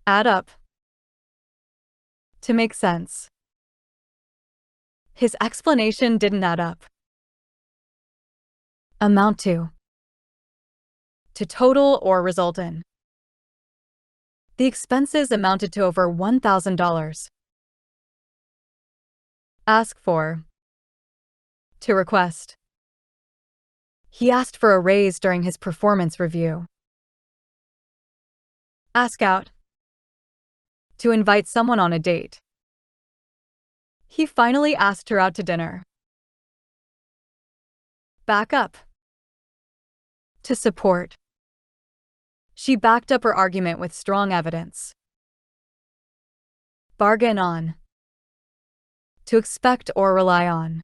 Add up. To make sense. His explanation didn't add up. Amount to. To total or result in. The expenses amounted to over $1,000. Ask for. To request. He asked for a raise during his performance review. Ask out. To invite someone on a date. He finally asked her out to dinner. Back up. To support. She backed up her argument with strong evidence. Bargain on. To expect or rely on.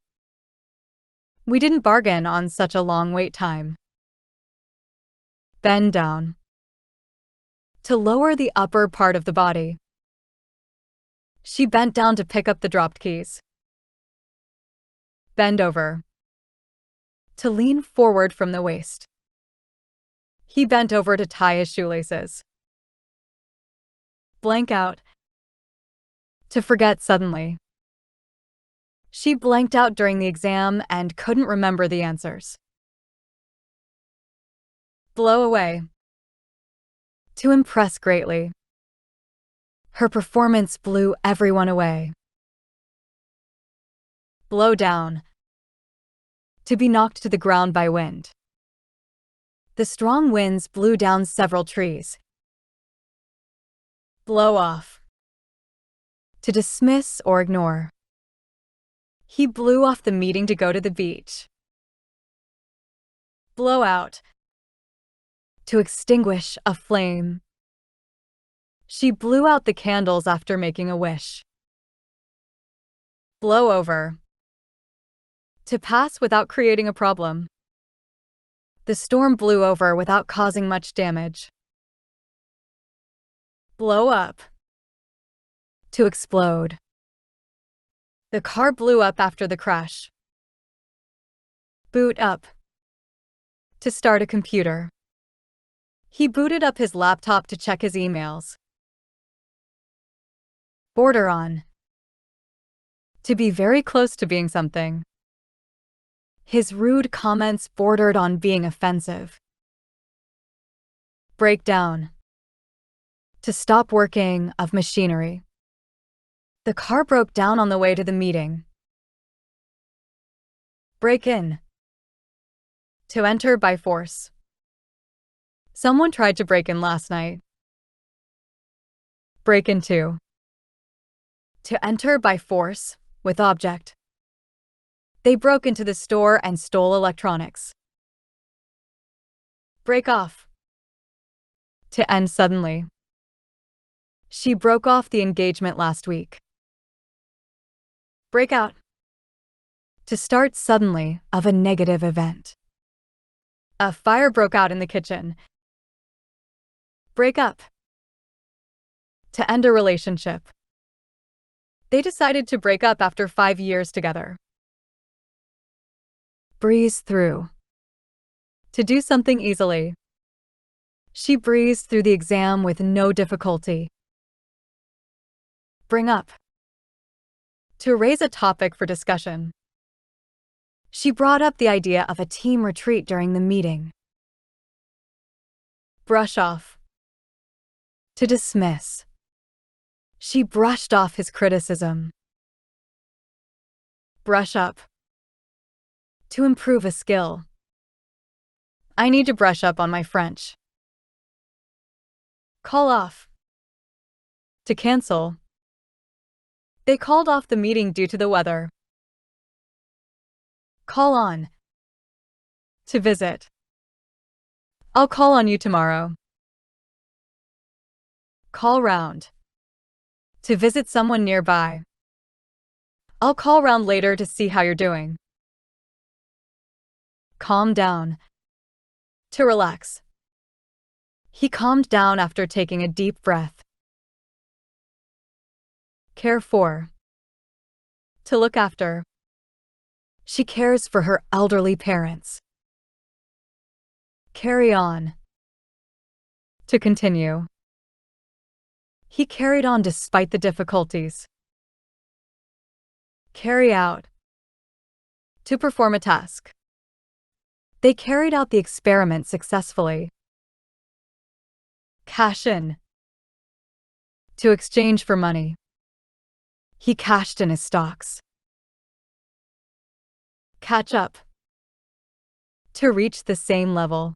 We didn't bargain on such a long wait time. Bend down. To lower the upper part of the body. She bent down to pick up the dropped keys. Bend over. To lean forward from the waist. He bent over to tie his shoelaces. Blank out. To forget suddenly. She blanked out during the exam and couldn't remember the answers. Blow away. To impress greatly. Her performance blew everyone away. Blow down. To be knocked to the ground by wind. The strong winds blew down several trees. Blow off. To dismiss or ignore. He blew off the meeting to go to the beach. Blow out. To extinguish a flame. She blew out the candles after making a wish. Blow over. To pass without creating a problem. The storm blew over without causing much damage. Blow up. To explode. The car blew up after the crash. Boot up. To start a computer. He booted up his laptop to check his emails. Border on. To be very close to being something. His rude comments bordered on being offensive. Break down. To stop working of machinery. The car broke down on the way to the meeting. Break in. To enter by force. Someone tried to break in last night. Break into. To enter by force, with object. They broke into the store and stole electronics. Break off. To end suddenly. She broke off the engagement last week. Break out. To start suddenly of a negative event. A fire broke out in the kitchen. Break up. To end a relationship. They decided to break up after 5 years together. Breeze through. To do something easily. She breezed through the exam with no difficulty. Bring up. To raise a topic for discussion. She brought up the idea of a team retreat during the meeting. Brush off. To dismiss. She brushed off his criticism. Brush up. To improve a skill. I need to brush up on my French. Call off. To cancel. They called off the meeting due to the weather. Call on. To visit. I'll call on you tomorrow. Call round. To visit someone nearby. I'll call round later to see how you're doing. Calm down. To relax. He calmed down after taking a deep breath. Care for. To look after. She cares for her elderly parents. Carry on. To continue. He carried on despite the difficulties. Carry out. To perform a task. They carried out the experiment successfully. Cash in. To exchange for money. He cashed in his stocks. Catch up. To reach the same level.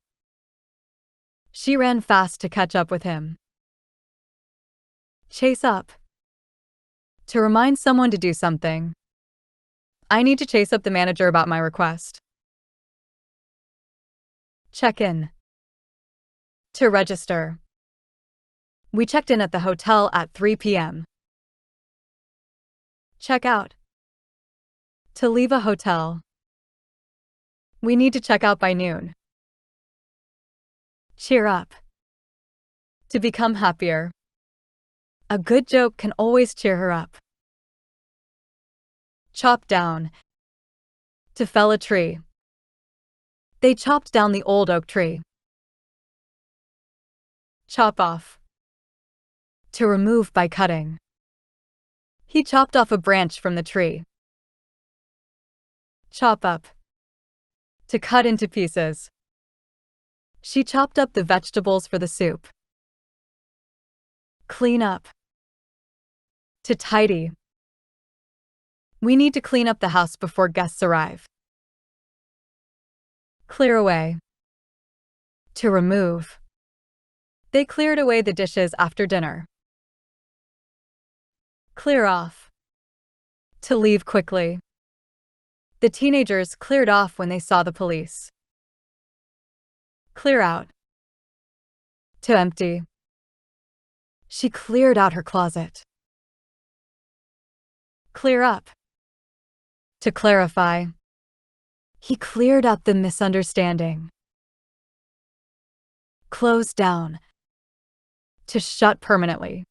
She ran fast to catch up with him. Chase up. To remind someone to do something. I need to chase up the manager about my request. Check in. To register. We checked in at the hotel at 3 p.m. Check out. To leave a hotel. We need to check out by noon. Cheer up. To become happier. A good joke can always cheer her up. Chop down. To fell a tree. They chopped down the old oak tree. Chop off. To remove by cutting. He chopped off a branch from the tree. Chop up. To cut into pieces. She chopped up the vegetables for the soup. Clean up. To tidy. We need to clean up the house before guests arrive. Clear away. To remove. They cleared away the dishes after dinner. Clear off. To leave quickly. The teenagers cleared off when they saw the police. Clear out. To empty. She cleared out her closet. Clear up. To clarify. He cleared up the misunderstanding. Close down. To shut permanently.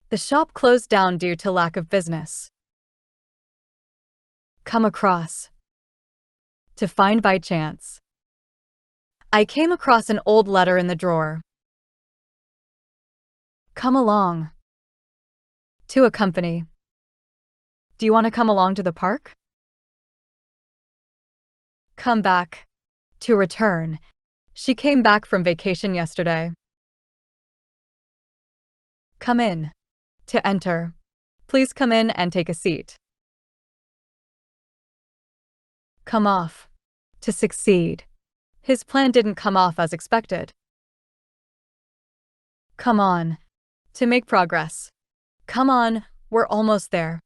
The shop closed down due to lack of business. Come across. To find by chance. I came across an old letter in the drawer. Come along. To accompany. Do you want to come along to the park? Come back. To return. She came back from vacation yesterday. Come in. To enter. Please come in and take a seat. Come off. To succeed. His plan didn't come off as expected. Come on. To make progress. Come on, we're almost there.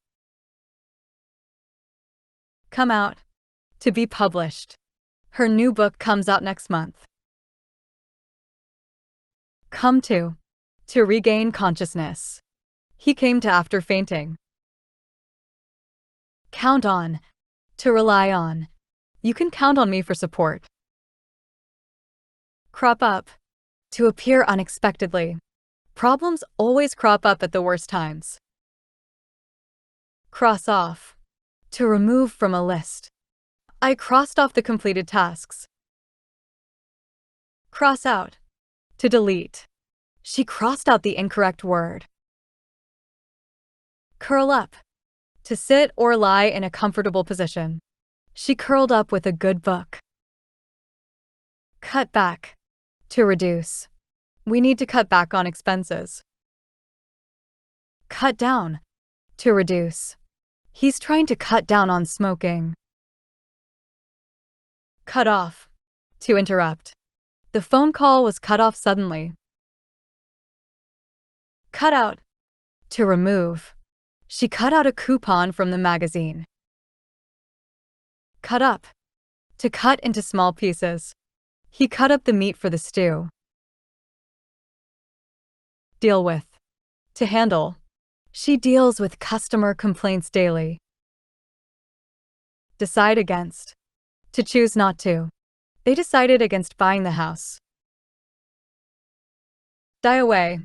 Come out. To be published. Her new book comes out next month. Come to. To regain consciousness. He came to after fainting. Count on. To rely on. You can count on me for support. Crop up. To appear unexpectedly. Problems always crop up at the worst times. Cross off. To remove from a list. I crossed off the completed tasks. Cross out. To delete. She crossed out the incorrect word. Curl up. To sit or lie in a comfortable position. She curled up with a good book. Cut back. To reduce. We need to cut back on expenses. Cut down. To reduce. He's trying to cut down on smoking. Cut off. To interrupt. The phone call was cut off suddenly. Cut out. To remove. She cut out a coupon from the magazine. Cut up. To cut into small pieces. He cut up the meat for the stew. Deal with. To handle. She deals with customer complaints daily. Decide against. To choose not to. They decided against buying the house. Die away.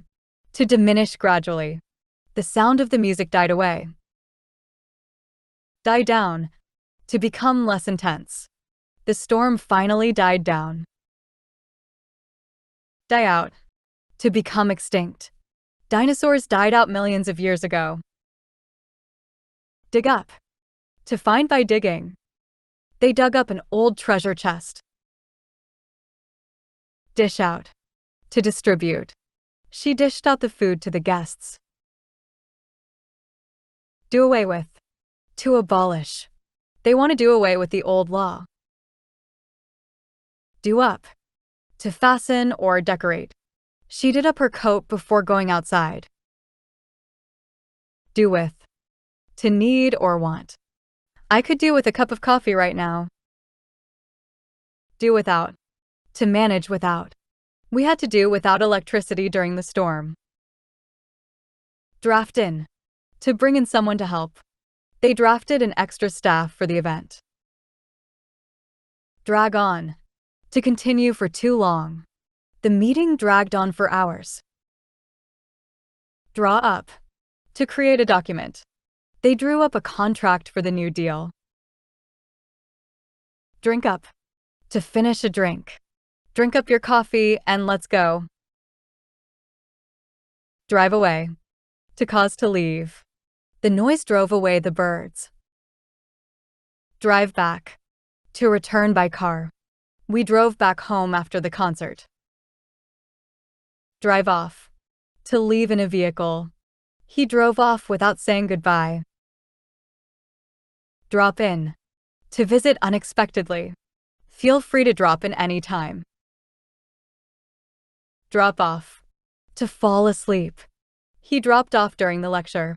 To diminish gradually. The sound of the music died away. Die down. To become less intense. The storm finally died down. Die out. To become extinct. Dinosaurs died out millions of years ago. Dig up. To find by digging. They dug up an old treasure chest. Dish out. To distribute. She dished out the food to the guests. Do away with. To abolish. They want to do away with the old law. Do up. To fasten or decorate. She did up her coat before going outside. Do with. To need or want. I could do with a cup of coffee right now. Do without. To manage without. We had to do without electricity during the storm. Draft in. To bring in someone to help. They drafted an extra staff for the event. Drag on. To continue for too long. The meeting dragged on for hours. Draw up. To create a document. They drew up a contract for the new deal. Drink up. To finish a drink. Drink up your coffee and let's go. Drive away. To cause to leave. The noise drove away the birds. Drive back. To return by car. We drove back home after the concert. Drive off. To leave in a vehicle. He drove off without saying goodbye. Drop in. To visit unexpectedly. Feel free to drop in any time. Drop off. To fall asleep. He dropped off during the lecture.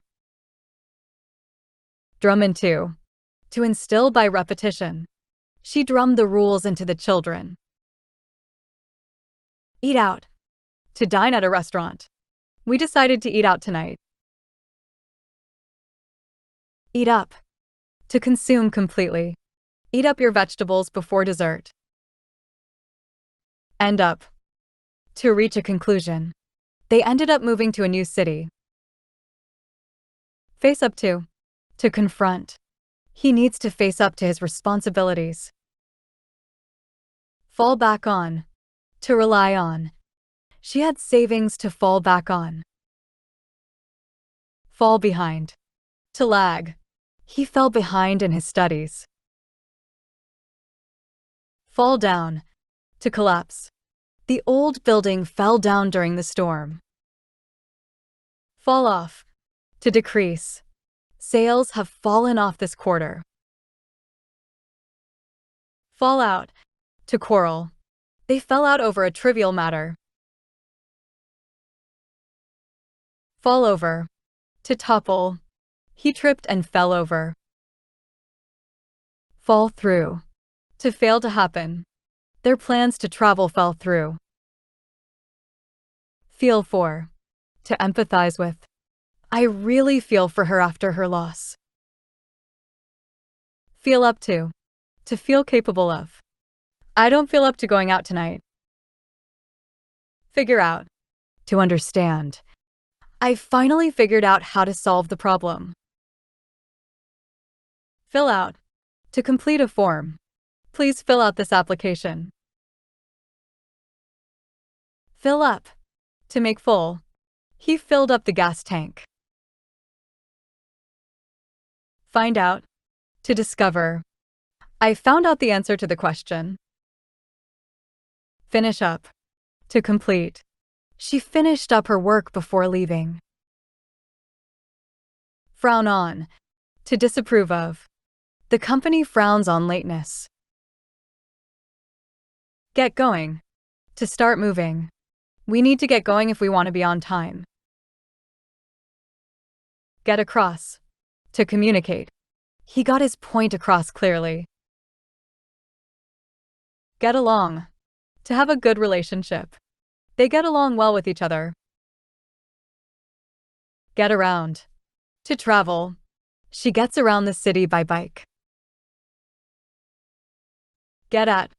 Drum into. To instill by repetition. She drummed the rules into the children. Eat out. To dine at a restaurant. We decided to eat out tonight. Eat up. To consume completely. Eat up your vegetables before dessert. End up. To reach a conclusion. They ended up moving to a new city. Face up to. To confront. He needs to face up to his responsibilities. Fall back on. To rely on. She had savings to fall back on. Fall behind. To lag. He fell behind in his studies. Fall down. To collapse. The old building fell down during the storm. Fall off. To decrease. Sales have fallen off this quarter. Fall out. To quarrel. They fell out over a trivial matter. Fall over. To topple. He tripped and fell over. Fall through. To fail to happen. Their plans to travel fell through. Feel for. To empathize with. I really feel for her after her loss. Feel up to. To feel capable of. I don't feel up to going out tonight. Figure out. To understand. I finally figured out how to solve the problem. Fill out. To complete a form. Please fill out this application. Fill up. To make full. He filled up the gas tank. Find out. To discover. I found out the answer to the question. Finish up. To complete. She finished up her work before leaving. Frown on. To disapprove of. The company frowns on lateness. Get going. To start moving. We need to get going if we want to be on time. Get across. To communicate. He got his point across clearly. Get along. To have a good relationship. They get along well with each other. Get around. To travel. She gets around the city by bike. Get at.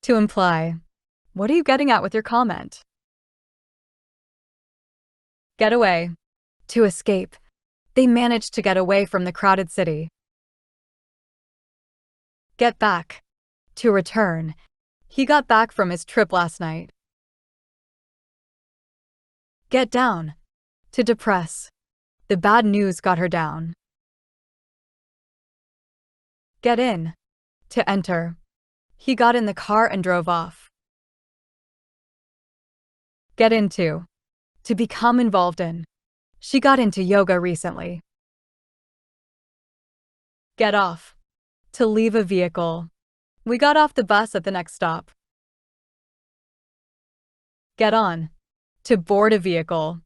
To imply. What are you getting at with your comment? Get away. To escape. They managed to get away from the crowded city. Get back. To return. He got back from his trip last night. Get down. To depress. The bad news got her down. Get in. To enter. He got in the car and drove off. Get into. To become involved in. She got into yoga recently. Get off. To leave a vehicle. We got off the bus at the next stop. Get on. To board a vehicle.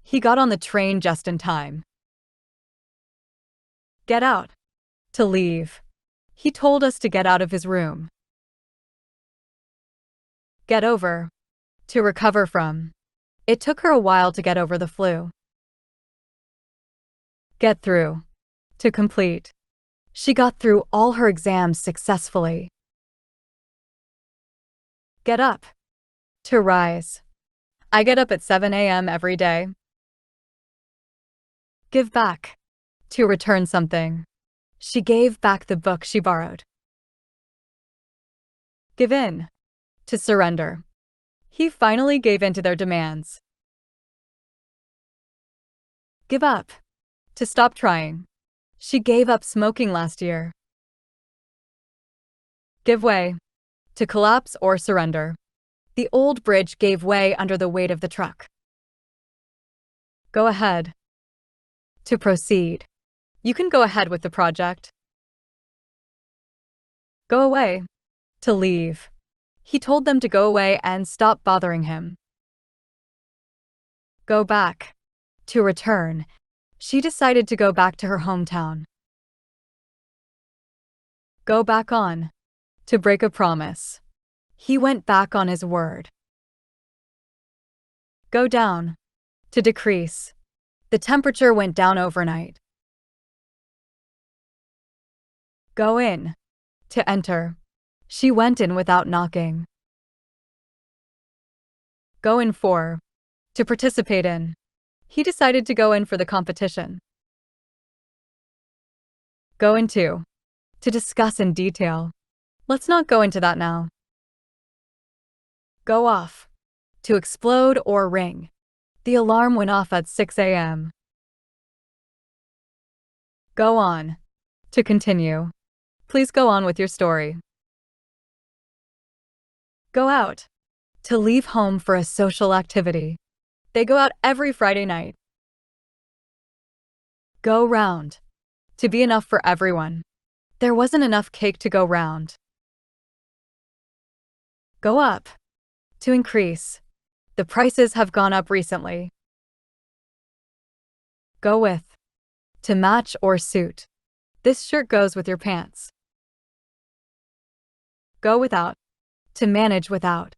He got on the train just in time. Get out. To leave. He told us to get out of his room. Get over. To recover from. It took her a while to get over the flu. Get through. To complete. She got through all her exams successfully. Get up. To rise. I get up at 7 a.m. every day. Give back. To return something. She gave back the book she borrowed. Give in. To surrender. He finally gave in to their demands. Give up. To stop trying. She gave up smoking last year. Give way. To collapse or surrender. The old bridge gave way under the weight of the truck. Go ahead. To proceed. You can go ahead with the project. Go away. To leave. He told them to go away and stop bothering him. Go back. To return. She decided to go back to her hometown. Go back on. To break a promise. He went back on his word. Go down. To decrease. The temperature went down overnight. Go in. To enter. She went in without knocking. Go in for. To participate in. He decided to go in for the competition. Go into. To discuss in detail. Let's not go into that now. Go off. To explode or ring. The alarm went off at 6 a.m. Go on. To continue. Please go on with your story. Go out. To leave home for a social activity. They go out every Friday night. Go round. To be enough for everyone. There wasn't enough cake to go round. Go up. To increase. The prices have gone up recently. Go with. To match or suit. This shirt goes with your pants. Go without. To manage without.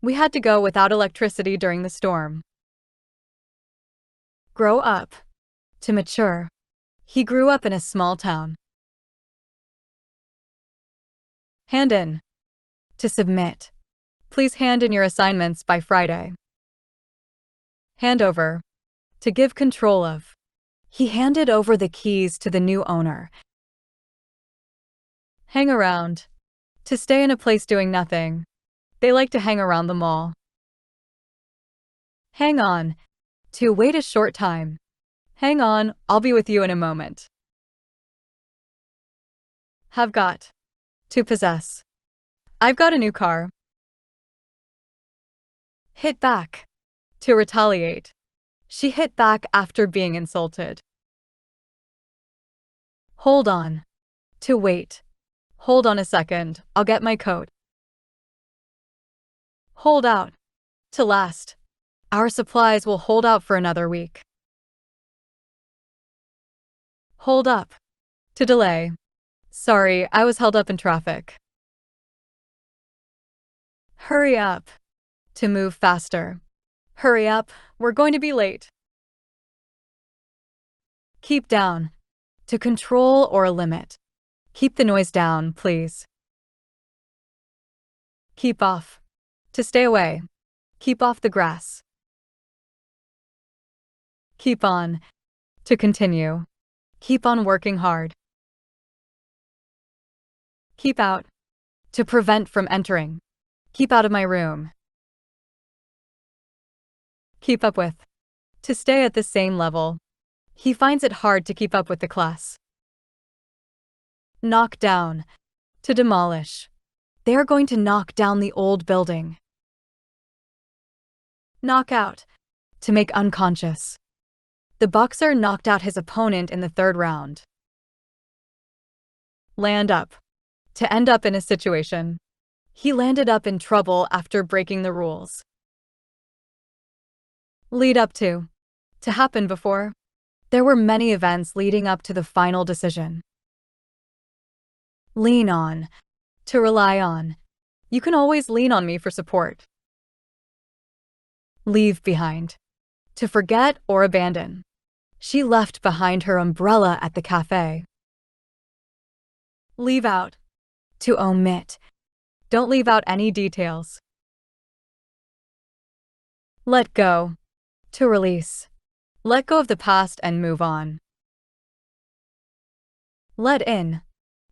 We had to go without electricity during the storm. Grow up. To mature. He grew up in a small town. Hand in. To submit. Please hand in your assignments by Friday. Hand over. To give control of. He handed over the keys to the new owner. Hang around. To stay in a place doing nothing. They like to hang around the mall. Hang on. To wait a short time. Hang on, I'll be with you in a moment. Have got. To possess. I've got a new car. Hit back. To retaliate. She hit back after being insulted. Hold on. To wait. Hold on a second, I'll get my coat. Hold out. To last. Our supplies will hold out for another week. Hold up. To delay. Sorry, I was held up in traffic. Hurry up. To move faster. Hurry up, we're going to be late. Keep down. To control or limit. Keep the noise down, please. Keep off. To stay away. Keep off the grass. Keep on. To continue. Keep on working hard. Keep out. To prevent from entering. Keep out of my room. Keep up with. to stay at the same level. He finds it hard to keep up with the class. Knock down, to demolish. They are going to knock down the old building. Knock out, to make unconscious. The boxer knocked out his opponent in the third round. Land up, to end up in a situation. He landed up in trouble after breaking the rules. Lead up to happen before. There were many events leading up to the final decision. Lean on, to rely on. You can always lean on me for support. Leave behind, to forget or abandon. She left behind her umbrella at the cafe. Leave out, to omit. Don't leave out any details. Let go, to release. Let go of the past and move on. Let in,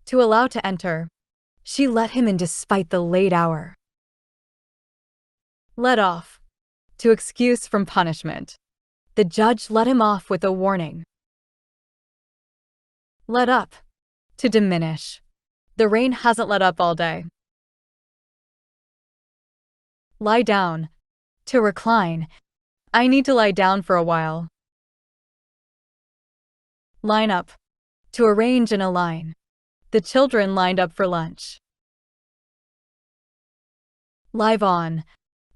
to allow to enter. She let him in despite the late hour. Let off, to excuse from punishment. The judge let him off with a warning. Let up, to diminish. The rain hasn't let up all day. Lie down, to recline. I need to lie down for a while. Line up, to arrange in a line. The children lined up for lunch. Live on,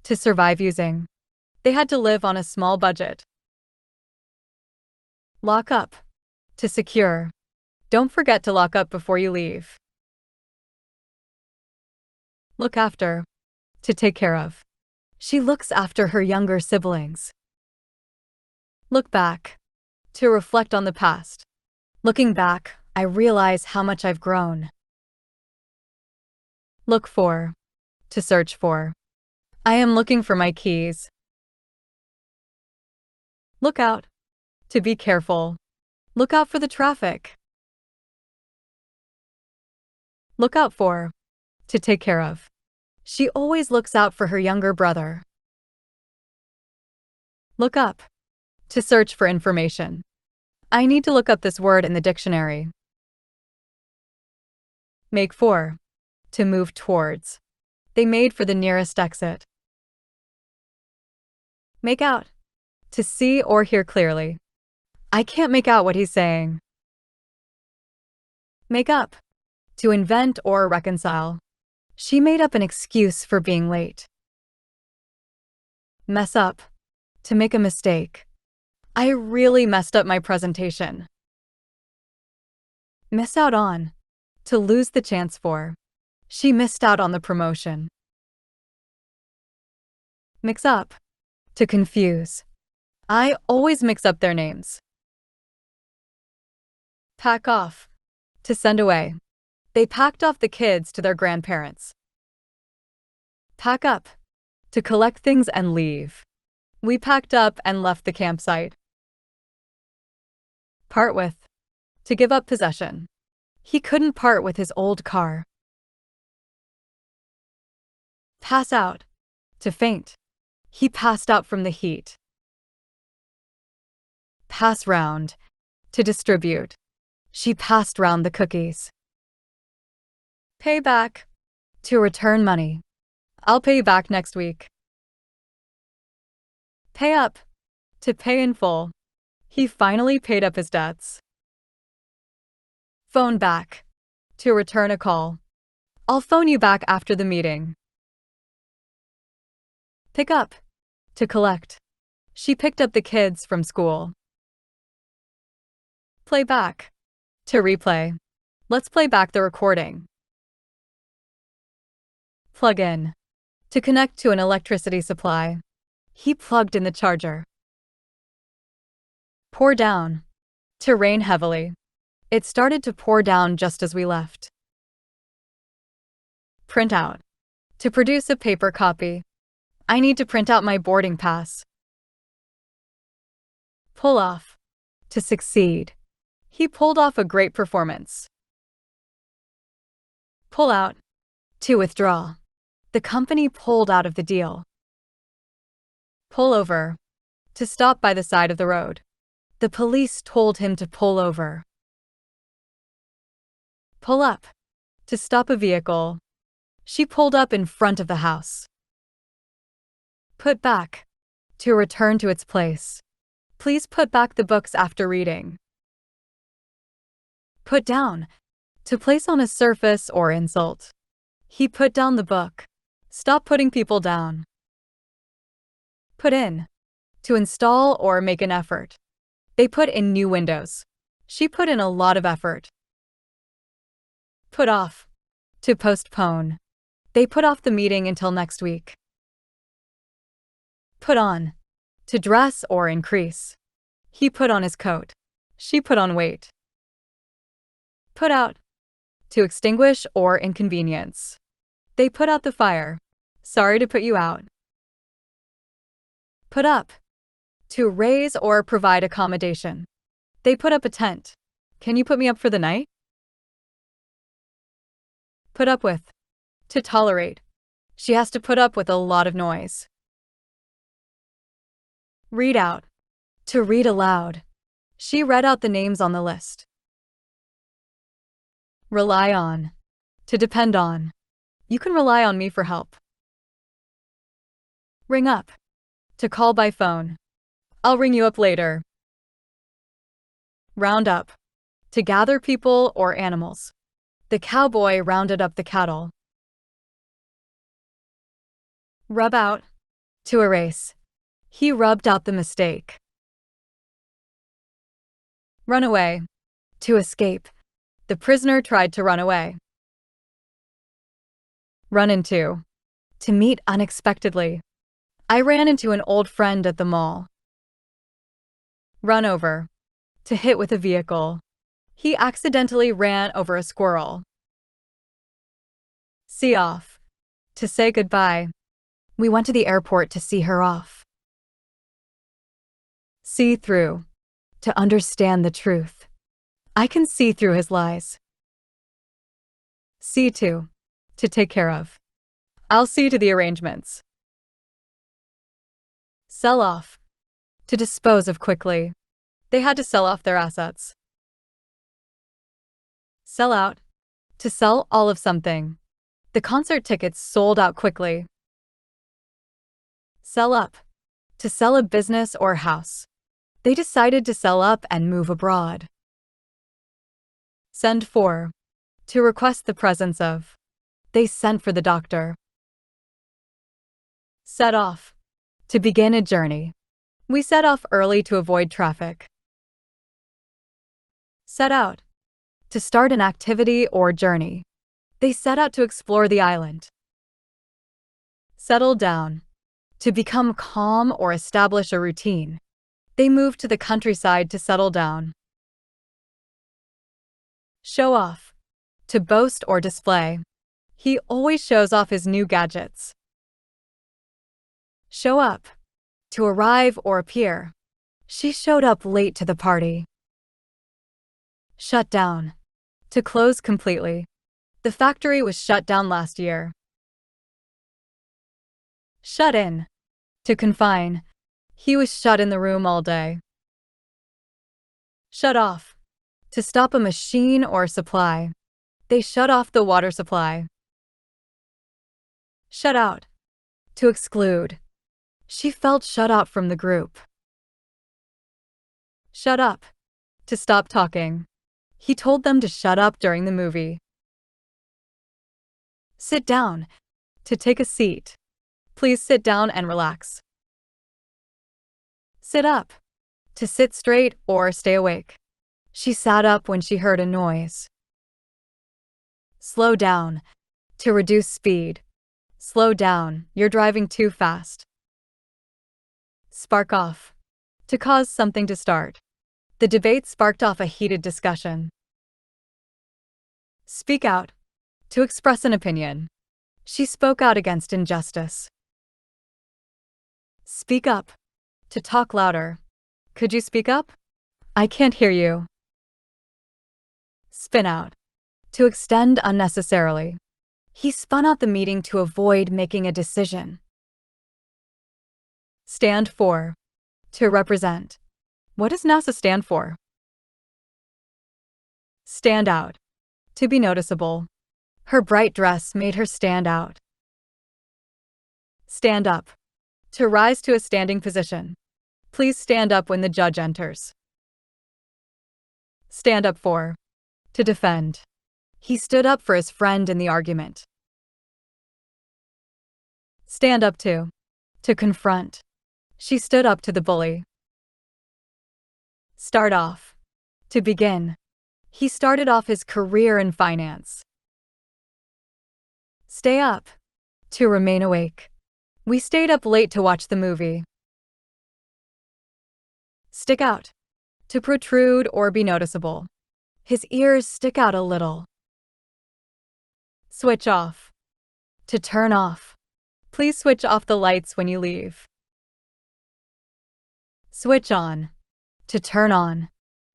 to survive using. They had to live on a small budget. Lock up, to secure. Don't forget to lock up before you leave. Look after, to take care of. She looks after her younger siblings. Look back, to reflect on the past. Looking back, I realize how much I've grown. Look for, to search for. I am looking for my keys. Look out, to be careful. Look out for the traffic. Look out for, to take care of. She always looks out for her younger brother. Look up, to search for information. I need to look up this word in the dictionary. Make for, to move towards. They made for the nearest exit. Make out, to see or hear clearly. I can't make out what he's saying. Make up, to invent or reconcile. She made up an excuse for being late. Mess up, to make a mistake. I really messed up my presentation. Miss out on, to lose the chance for. She missed out on the promotion. Mix up, to confuse. I always mix up their names. Pack off, to send away. They packed off the kids to their grandparents. Pack up, to collect things and leave. We packed up and left the campsite. Part with, to give up possession. He couldn't part with his old car. Pass out, to faint. He passed out from the heat. Pass round, to distribute. She passed round the cookies. Pay back, to return money. I'll pay you back next week. Pay up, to pay in full. He finally paid up his debts. Phone back, to return a call. I'll phone you back after the meeting. Pick up, to collect. She picked up the kids from school. Play back, to replay. Let's play back the recording. Plug in, to connect to an electricity supply. He plugged in the charger. Pour down, to rain heavily. It started to pour down just as we left. Print out, to produce a paper copy. I need to print out my boarding pass. Pull off, to succeed. He pulled off a great performance. Pull out, to withdraw. The company pulled out of the deal. Pull over, To stop by the side of the road. The police told him to pull over. Pull up. To stop a vehicle. She pulled up in front of the house. Put back. To return to its place. Please put back the books after reading. Put down. To place on a surface or insult. He put down the book. Stop putting people down. Put in. To install or make an effort. They put in new windows. She put in a lot of effort. Put off. To postpone. They put off the meeting until next week. Put on. To dress or increase. He put on his coat. She put on weight. Put out. To extinguish or inconvenience. They put out the fire. Sorry to put you out. Put up. To raise or provide accommodation. They put up a tent. Can you put me up for the night? Put up with. To tolerate. She has to put up with a lot of noise. Read out. To read aloud. She read out the names on the list. Rely on. To depend on. You can rely on me for help. Ring up. To call by phone. I'll ring you up later. Round up. To gather people or animals. The cowboy rounded up the cattle. Rub out. To erase. He rubbed out the mistake. Run away. To escape. The prisoner tried to run away. Run into. To meet unexpectedly. I ran into an old friend at the mall. Run over. To hit with a vehicle. He accidentally ran over a squirrel. See off. To say goodbye. We went to the airport to see her off. See through. To understand the truth. I can see through his lies. See to. To take care of. I'll see to the arrangements. Sell off. To dispose of quickly. They had to sell off their assets. Sell out. To sell all of something. The concert tickets sold out quickly. Sell up. To sell a business or house. They decided to sell up and move abroad. Send for. To request the presence of. They sent for the doctor. Set off. To begin a journey. We set off early to avoid traffic. Set out. To start an activity or journey. They set out to explore the island. Settle down. To become calm or establish a routine. They moved to the countryside to settle down. Show off. To boast or display. He always shows off his new gadgets. Show up. To arrive or appear. She showed up late to the party. Shut down. To close completely. The factory was shut down last year. Shut in. To confine. He was shut in the room all day. Shut off. To stop a machine or supply. They shut off the water supply. Shut out. To exclude. She felt shut out from the group. Shut up. To stop talking. He told them to shut up during the movie. Sit down. To take a seat. Please sit down and relax. Sit up. To sit straight or stay awake. She sat up when she heard a noise. Slow down. To reduce speed. Slow down, you're driving too fast. Spark off. To cause something to start. The debate sparked off a heated discussion. Speak out. To express an opinion. She spoke out against injustice. Speak up. To talk louder. Could you speak up? I can't hear you. Spin out. To extend unnecessarily. He spun out the meeting to avoid making a decision. Stand for. To represent. What does NASA stand for? Stand out. To be noticeable. Her bright dress made her stand out. Stand up. To rise to a standing position. Please stand up when the judge enters. Stand up for. To defend. He stood up for his friend in the argument. Stand up to. To confront. She stood up to the bully. Start off. To begin. He started off his career in finance. Stay up. To remain awake. We stayed up late to watch the movie. Stick out. To protrude or be noticeable. His ears stick out a little. Switch off. To turn off. Please switch off the lights when you leave. Switch on. To turn on.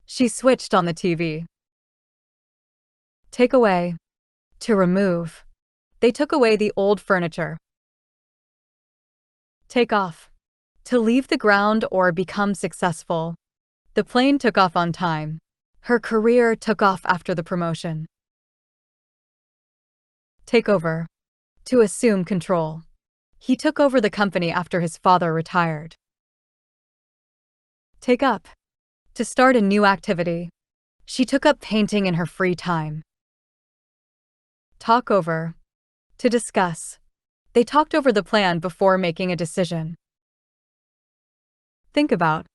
She switched on the TV. Take away. To remove. They took away the old furniture. Take off. To leave the ground or become successful. The plane took off on time. Her career took off after the promotion. Take over. To assume control. He took over the company after his father retired. Take up. To start a new activity. She took up painting in her free time. Talk over. To discuss. They talked over the plan before making a decision. Think about.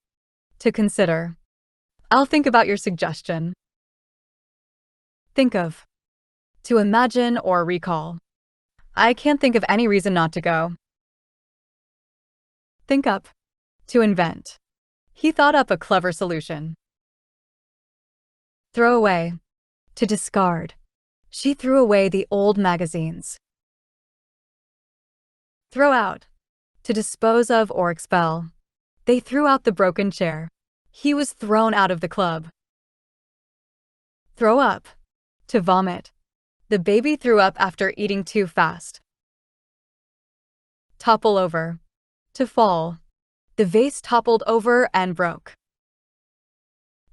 To consider. I'll think about your suggestion. Think of. To imagine or recall. I can't think of any reason not to go. Think up. To invent. He thought up a clever solution. Throw away. To discard. She threw away the old magazines. Throw out. To dispose of or expel. They threw out the broken chair. He was thrown out of the club. Throw up. To vomit. The baby threw up after eating too fast. Topple over. To fall. The vase toppled over and broke.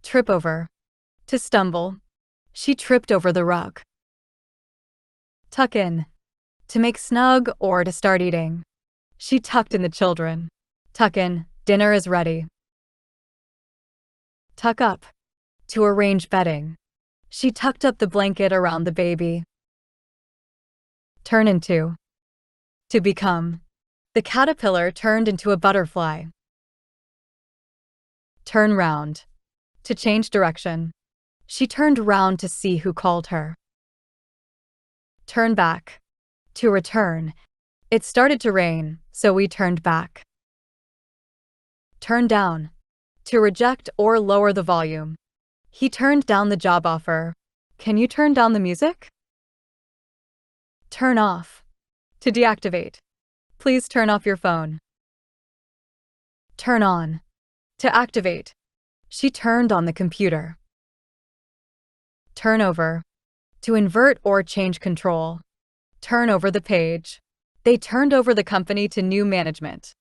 Trip over. To stumble. She tripped over the rug. Tuck in. To make snug or to start eating. She tucked in the children. Tuck in. Dinner is ready. Tuck up. To arrange bedding. She tucked up the blanket around the baby. Turn into. To become. The caterpillar turned into a butterfly. Turn round. To change direction. She turned round to see who called her. Turn back. To return. It started to rain, so we turned back. Turn down. To reject or lower the volume. He turned down the job offer. Can you turn down the music? Turn off. To deactivate. Please turn off your phone. Turn on. To activate. She turned on the computer. Turn over. To invert or change control. Turn over the page. They turned over the company to new management.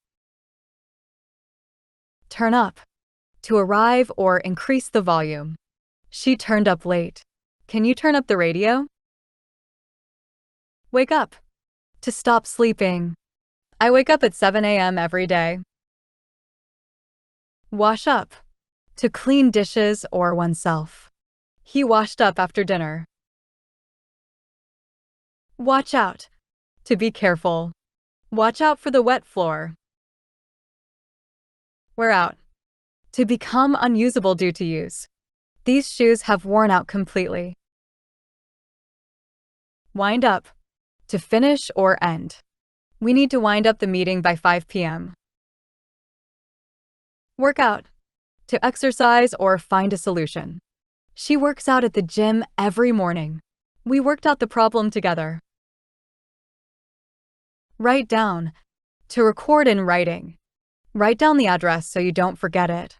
Turn up. To arrive or increase the volume. She turned up late. Can you turn up the radio? Wake up. To stop sleeping. I wake up at 7 a.m. every day. Wash up. To clean dishes or oneself. He washed up after dinner. Watch out. To be careful. Watch out for the wet floor. Wear out. To become unusable due to use. These shoes have worn out completely. Wind up. To finish or end. We need to wind up the meeting by 5 p.m. Work out. To exercise or find a solution. She works out at the gym every morning. We worked out the problem together. Write down. To record in writing. Write down the address so you don't forget it.